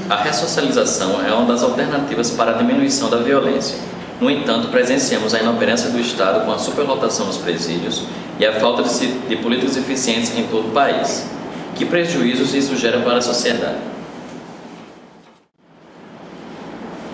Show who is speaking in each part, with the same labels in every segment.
Speaker 1: A ressocialização é uma das alternativas para a diminuição da violência. No entanto, presenciamos a inoperância do Estado com a superlotação nos presídios e a falta de políticas eficientes em todo o país. Que prejuízos isso gera para a sociedade?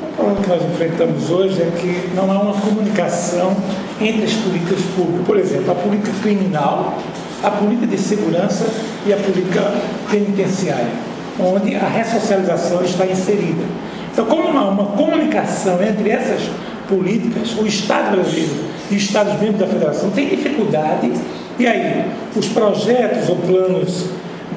Speaker 2: O problema que nós enfrentamos hoje é que não há uma comunicação entre as políticas públicas. Por exemplo, a política criminal, a política de segurança e a política penitenciária, onde a ressocialização está inserida. Então, como não há uma comunicação entre essas políticas, o Estado brasileiro e os Estados membros da Federação têm dificuldade, e aí os projetos ou planos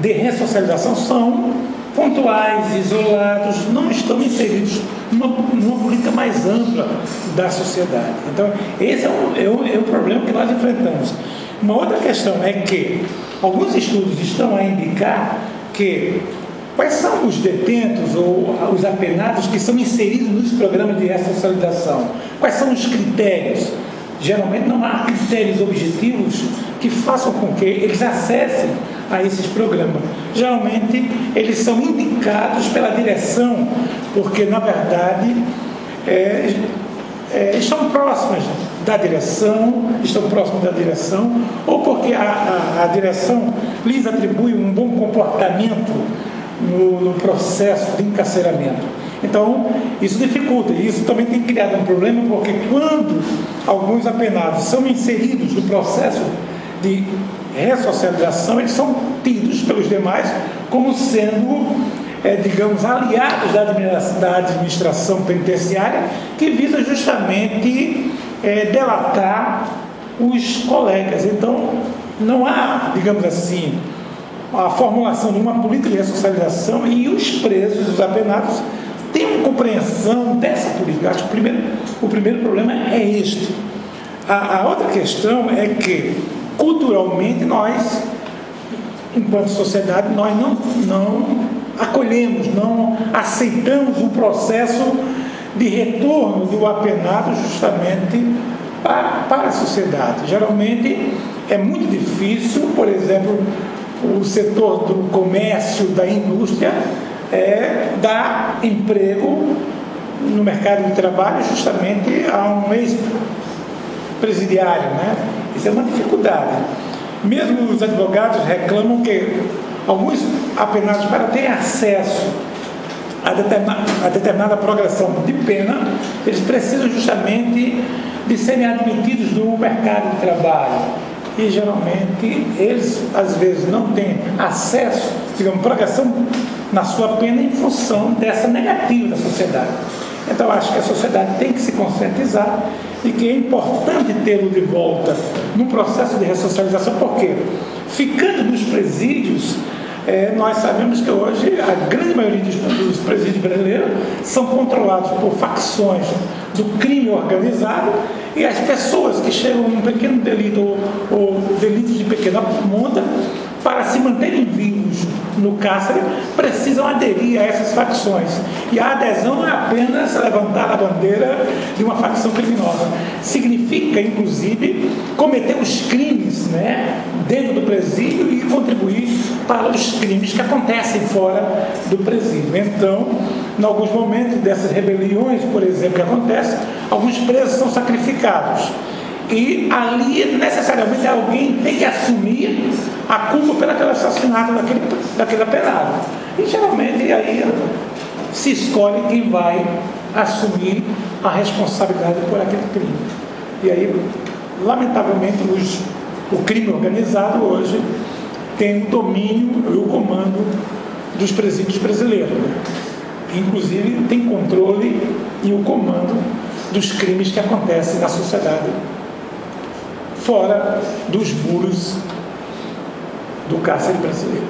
Speaker 2: de ressocialização são pontuais, isolados, não estão inseridos numa política mais ampla da sociedade. Então, esse é o problema que nós enfrentamos. Uma outra questão é que alguns estudos estão a indicar que quais são os detentos ou os apenados que são inseridos nos programas de ressocialização? Quais são os critérios? Geralmente não há critérios objetivos que façam com que eles acessem a esses programas. Geralmente eles são indicados pela direção, porque na verdade estão próximos da direção, ou porque a direção lhes atribui um bom comportamento no processo de encarceramento. Então, isso dificulta, e isso também tem criado um problema, porque quando alguns apenados são inseridos no processo de ressocialização, eles são tidos pelos demais como sendo, digamos, aliados da administração penitenciária, que visa justamente delatar os colegas. Então, não há, digamos assim, a formulação de uma política de ressocialização, e os presos, os apenados, têm uma compreensão dessa política. Acho que o primeiro problema é este. A outra questão é que, culturalmente, nós, enquanto sociedade, nós não acolhemos, não aceitamos o processo de retorno do apenado justamente para a sociedade. Geralmente é muito difícil, por exemplo, o setor do comércio, da indústria, dar emprego no mercado de trabalho justamente a um ex-presidiário, né? Isso é uma dificuldade. Mesmo os advogados reclamam que alguns apenados, para terem acesso a determinada progressão de pena, eles precisam justamente de serem admitidos no mercado de trabalho. E geralmente eles, às vezes, não têm acesso, digamos, progressão na sua pena em função dessa negativa da sociedade. Então, acho que a sociedade tem que se conscientizar de que é importante tê-lo de volta no processo de ressocialização, porque, ficando nos presídios, nós sabemos que hoje a grande maioria dos presídios brasileiros são controlados por facções do crime organizado, e as pessoas que chegam num pequeno delito ou delitos de pequena monta, para se manterem vivos no cárcere, precisam aderir a essas facções. E a adesão não é apenas levantar a bandeira de uma facção criminosa. Significa, inclusive, cometer os crimes, né, dentro do presídio e contribuir para os crimes que acontecem fora do presídio. Então, em alguns momentos dessas rebeliões, por exemplo, que acontecem, alguns presos são sacrificados. E ali, necessariamente, alguém tem que assumir a culpa pelo assassinato daquele apenado. E, geralmente, aí se escolhe quem vai assumir a responsabilidade por aquele crime. E aí, lamentavelmente, o crime organizado hoje tem o domínio e o comando dos presídios brasileiros. Inclusive, tem controle e o comando dos crimes que acontecem na sociedade fora dos muros do cárcere brasileiro.